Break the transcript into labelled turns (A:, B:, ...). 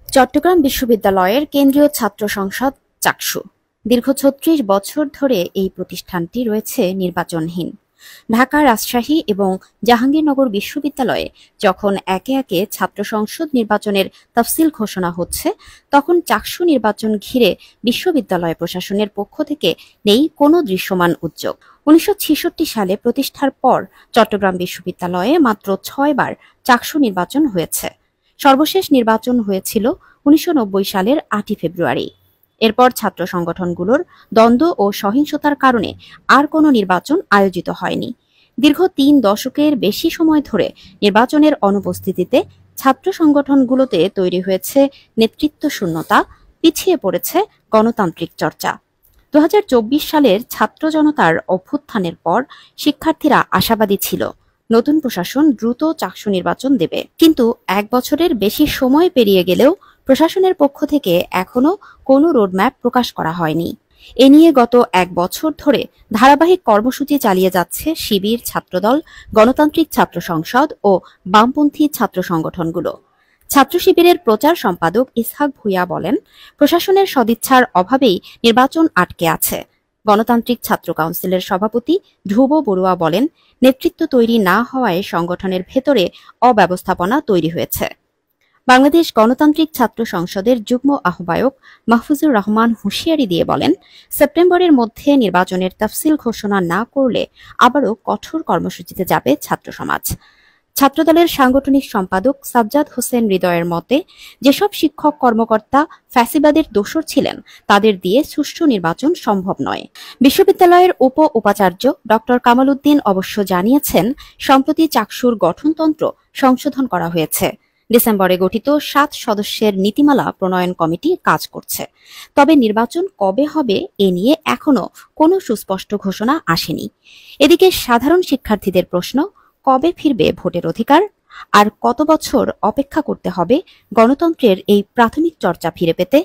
A: চট্টগ্রাম বিশ্ববিদ্যালয়ের কেন্দ্রীয় ছাত্র সংসদ চাকসু দীর্ঘ ৩৬ বছর ধরে এই প্রতিষ্ঠানটি রয়েছে নির্বাচনহীন। ঢাকা, রাজশাহী এবং জাহাঙ্গীরনগর বিশ্ববিদ্যালয়ে যখন একে একে ছাত্র সংসদ নির্বাচনের তফসিল ঘোষণা হচ্ছে, তখন চাকসু নির্বাচন ঘিরে বিশ্ববিদ্যালয় প্রশাসনের পক্ষ থেকে নেই কোনো দৃশ্যমান উদ্যোগ। ১৯৬৬ সালে প্রতিষ্ঠার পর চট্টগ্রাম বিশ্ববিদ্যালয়ে মাত্র ৬ বার চাকসু নির্বাচন হয়েছে। সর্বশেষ নির্বাচন হয়েছিল ১৯৯০ সালের ৮ই ফেব্রুয়ারি। এরপর ছাত্র সংগঠনগুলোর দ্বন্দ্ব ও সহিংসতার কারণে আর কোনো নির্বাচন আয়োজিত হয়নি। দীর্ঘ ৩ দশকের বেশি সময় ধরে নির্বাচনের অনুপস্থিতিতে ছাত্র সংগঠনগুলোতে তৈরি হয়েছে নেতৃত্ব শূন্যতা, পিছিয়ে পড়েছে গণতান্ত্রিক চর্চা। ২০২৪ সালের ছাত্র জনতার অভ্যুত্থানের পর শিক্ষার্থীরা আশাবাদী ছিল নতুন প্রশাসন দ্রুত চাকসু নির্বাচন দেবে, কিন্তু ১ বছরের বেশি সময় পেরিয়ে গেলেও প্রশাসনের পক্ষ থেকে এখনো কোনো রোডম্যাপ প্রকাশ করা হয়নি। এ নিয়ে গত ১ বছর ধরে ধারাবাহিক কর্মসূচি চালিয়ে যাচ্ছে শিবির, ছাত্রদল, গণতান্ত্রিক ছাত্র সংসদ ও বামপন্থী ছাত্র সংগঠনগুলো। ছাত্র শিবিরের প্রচার সম্পাদক ইসহাক ভূঁইয়া বলেন, প্রশাসনের সদিচ্ছার অভাবেই নির্বাচন আটকে আছে। গণতান্ত্রিক ছাত্র কাউন্সিলের সভাপতি ধ্রুব বড়ুয়া বলেন, নেতৃত্ব তৈরি না হওয়ায় সংগঠনের ভেতরে অব্যবস্থাপনা তৈরি হয়েছে। বাংলাদেশ গণতান্ত্রিক ছাত্র সংসদের যুগ্ম আহ্বায়ক মাহফুজুর রহমান হুঁশিয়ারি দিয়ে বলেন, সেপ্টেম্বরের মধ্যে নির্বাচনের তফসিল ঘোষণা না করলে আবারও কঠোর কর্মসূচিতে যাবে ছাত্র সমাজ। ছাত্রদলের সাংগঠনিক সম্পাদক সাজ্জাদ হোসেন হৃদয়ের মতে, যেসব শিক্ষক কর্মকর্তা ফ্যাসিবাদের দোসর ছিলেন তাদের দিয়ে সুষ্ঠু নির্বাচন সম্ভব নয়। বিশ্ববিদ্যালয়ের উপাচার্য ড কামাল উদ্দিন অবশ্য জানিয়েছেন, সম্প্রতি চাকসুর গঠনতন্ত্র সংশোধন করা হয়েছে। ডিসেম্বরে গঠিত ৭ সদস্যের নীতিমালা প্রণয়ন কমিটি কাজ করছে। তবে নির্বাচন কবে হবে এ নিয়ে এখনো কোনো সুস্পষ্ট ঘোষণা আসেনি। এদিকে সাধারণ শিক্ষার্থীদের প্রশ্ন, কবে ফিরবে ভোটের অধিকার? আর কত বছর অপেক্ষা করতে হবে গণতন্ত্রের এই প্রাথমিক চর্চা ফিরে পেতে?